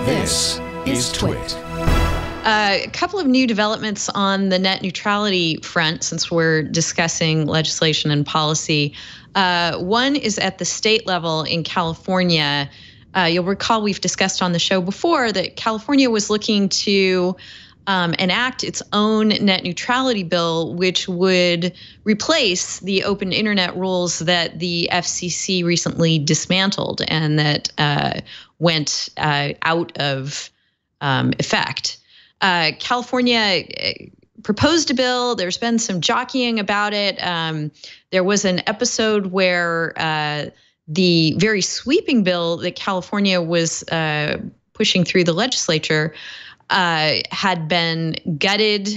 This is TWiT. A couple of new developments on the net neutrality front, since we're discussing legislation and policy. One is at the state level in California. You'll recall we've discussed on the show before that California was looking to enact its own net neutrality bill, which would replace the open internet rules that the FCC recently dismantled and that went out of effect. California proposed a bill. There's been some jockeying about it. There was an episode where the very sweeping bill that California was pushing through the legislature had been gutted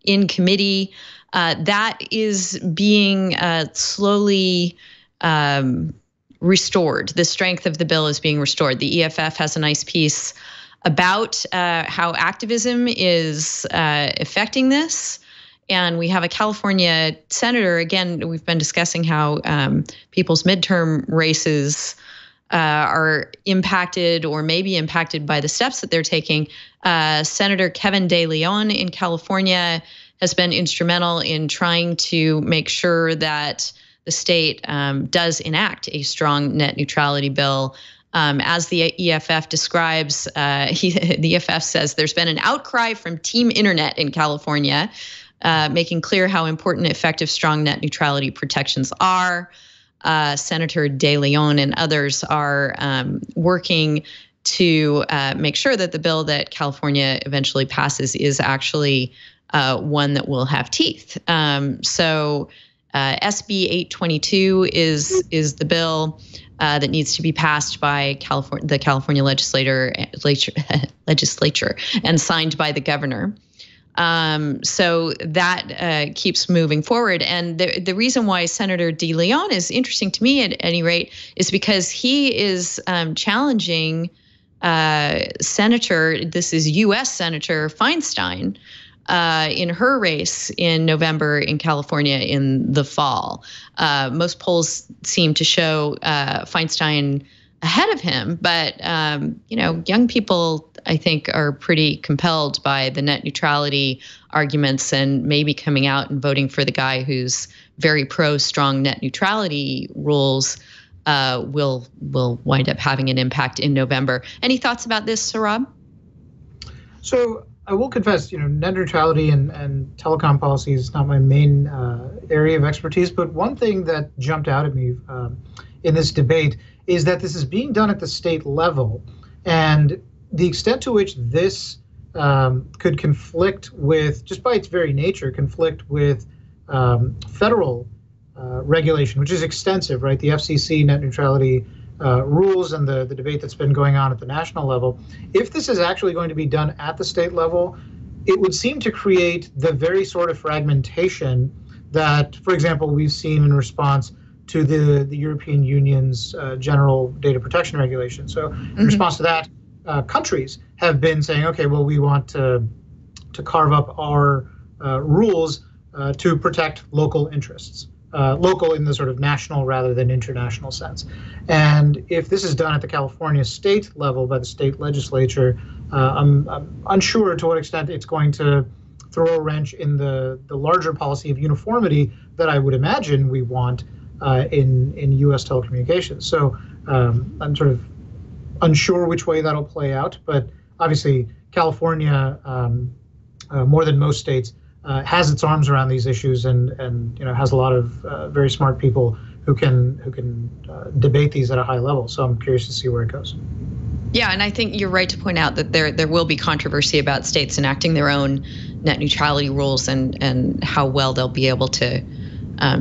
in committee. That is being slowly restored. The strength of the bill is being restored. The EFF has a nice piece about how activism is affecting this. And we have a California senator, again, we've been discussing how people's midterm races are impacted or may be impacted by the steps that they're taking. Senator Kevin De Leon in California has been instrumental in trying to make sure that the state does enact a strong net neutrality bill. As the EFF describes, the EFF says there's been an outcry from Team Internet in California, making clear how important effective, strong net neutrality protections are. Senator De Leon and others are working to make sure that the bill that California eventually passes is actually one that will have teeth. So SB 822 is the bill that needs to be passed by the California legislature and signed by the governor. So that keeps moving forward. And the reason why Senator De Leon is interesting to me at any rate is because he is challenging this is U.S. Senator Feinstein in her race in November in California in the fall. Most polls seem to show Feinstein ahead of him, but young people, I think, are pretty compelled by the net neutrality arguments and maybe coming out and voting for the guy who's very pro strong net neutrality rules will wind up having an impact in November. Any thoughts about this, Saurabh? So I will confess, net neutrality and telecom policy is not my main area of expertise, but one thing that jumped out at me in this debate is that this is being done at the state level, and the extent to which this could conflict with, just by its very nature, conflict with federal regulation, which is extensive, right? The FCC net neutrality rules and the debate that's been going on at the national level. If this is actually going to be done at the state level, it would seem to create the very sort of fragmentation that, for example, we've seen in response to the European Union's general data protection regulation. So in response to that, countries have been saying, okay, well, we want to carve up our rules to protect local interests. Local in the sort of national rather than international sense. And if this is done at the California state level by the state legislature, I'm unsure to what extent it's going to throw a wrench in the larger policy of uniformity that I would imagine we want in U.S. telecommunications. So I'm sort of unsure which way that'll play out, but obviously California, more than most states, has its arms around these issues and has a lot of very smart people who can debate these at a high level. So I'm curious to see where it goes. Yeah, and I think you're right to point out that there will be controversy about states enacting their own net neutrality rules and how well they'll be able to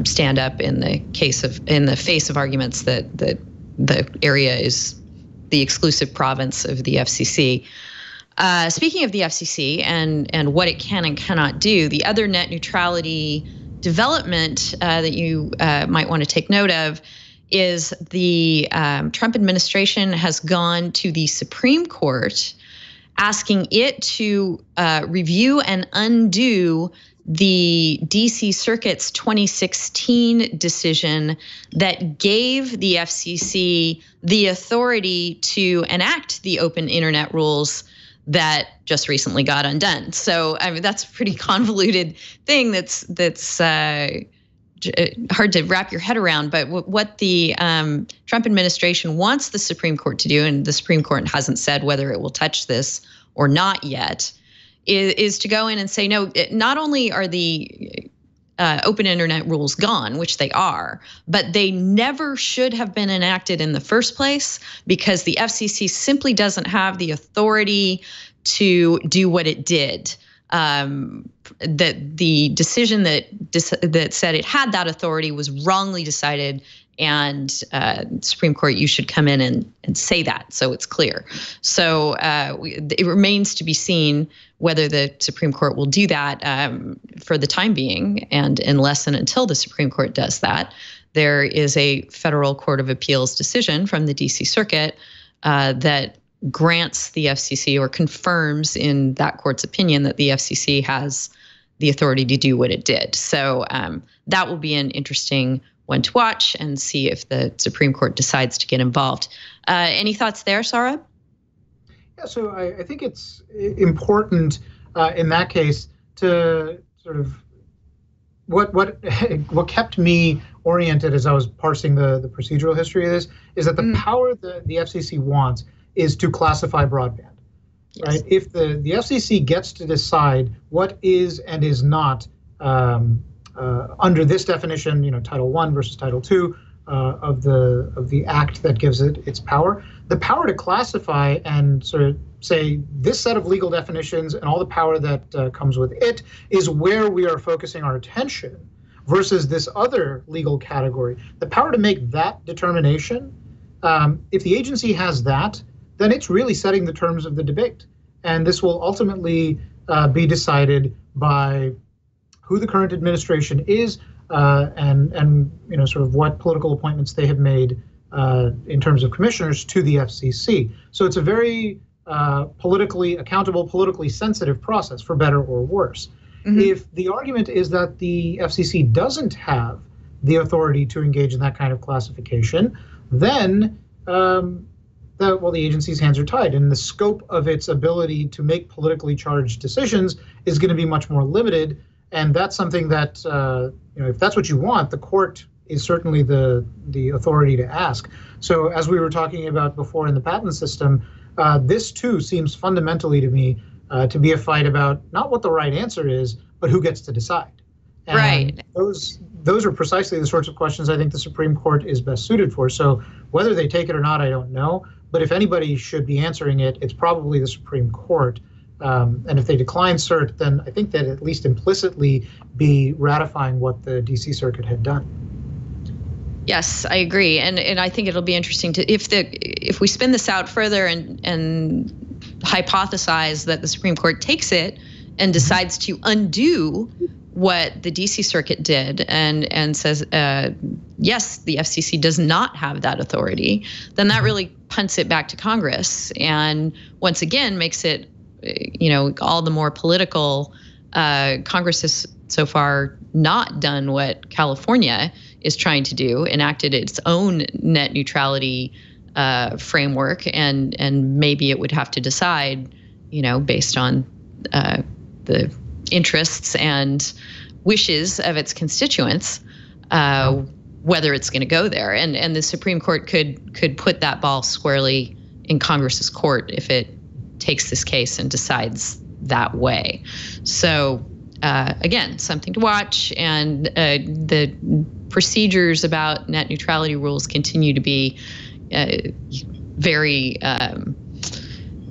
stand up in the face of arguments that the area is the exclusive province of the FCC. Speaking of the FCC and what it can and cannot do, the other net neutrality development that you might want to take note of is the Trump administration has gone to the Supreme Court asking it to review and undo the DC Circuit's 2016 decision that gave the FCC the authority to enact the open internet rules that just recently got undone. So I mean, that's a pretty convoluted thing that's hard to wrap your head around. But what the Trump administration wants the Supreme Court to do, and the Supreme Court hasn't said whether it will touch this or not yet, is to go in and say, no, not only are the open internet rules gone, which they are, but they never should have been enacted in the first place, because the FCC simply doesn't have the authority to do what it did. That the decision that said it had that authority was wrongly decided, and Supreme Court, you should come in and say that so it's clear. So it remains to be seen whether the Supreme Court will do that for the time being, and unless and until the Supreme Court does that, there is a federal court of appeals decision from the DC Circuit that grants the FCC, or confirms in that court's opinion, that the FCC has the authority to do what it did. So that will be an interesting one to watch and see if the Supreme Court decides to get involved. Any thoughts there, Saurabh? Yeah, so I think it's important in that case to sort of what kept me oriented as I was parsing the procedural history of this is that the power that the FCC wants is to classify broadband. Yes. Right? If the FCC gets to decide what is and is not under this definition, Title I versus Title II of the act that gives it its power, the power to classify and sort of say this set of legal definitions and all the power that comes with it is where we are focusing our attention versus this other legal category. The power to make that determination, if the agency has that, then it's really setting the terms of the debate. And this will ultimately be decided by who the current administration is and sort of what political appointments they have made in terms of commissioners to the FCC. So it's a very politically accountable, politically sensitive process, for better or worse. Mm-hmm. If the argument is that the FCC doesn't have the authority to engage in that kind of classification, then the agency's hands are tied, and the scope of its ability to make politically charged decisions is going to be much more limited. And that's something that, if that's what you want, the court is certainly the authority to ask. So as we were talking about before in the patent system, this too seems fundamentally to me to be a fight about not what the right answer is, but who gets to decide. And right. Those are precisely the sorts of questions I think the Supreme Court is best suited for. So whether they take it or not, I don't know. But if anybody should be answering it, it's probably the Supreme Court. And if they decline cert, then I think that at least implicitly be ratifying what the DC Circuit had done. Yes, I agree, and I think it'll be interesting to if we spin this out further and hypothesize that the Supreme Court takes it and decides to undo what the DC Circuit did and says, yes, the FCC does not have that authority, then that really punts it back to Congress, and once again makes it, all the more political. Congress has so far not done what California is trying to do, enacted its own net neutrality framework, and maybe it would have to decide, based on the interests and wishes of its constituents, whether it's going to go there. And the Supreme Court could put that ball squarely in Congress's court if it takes this case and decides that way. So again, something to watch, and the procedures about net neutrality rules continue to be very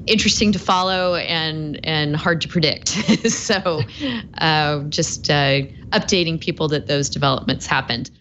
interesting to follow and hard to predict. So just updating people that those developments happened.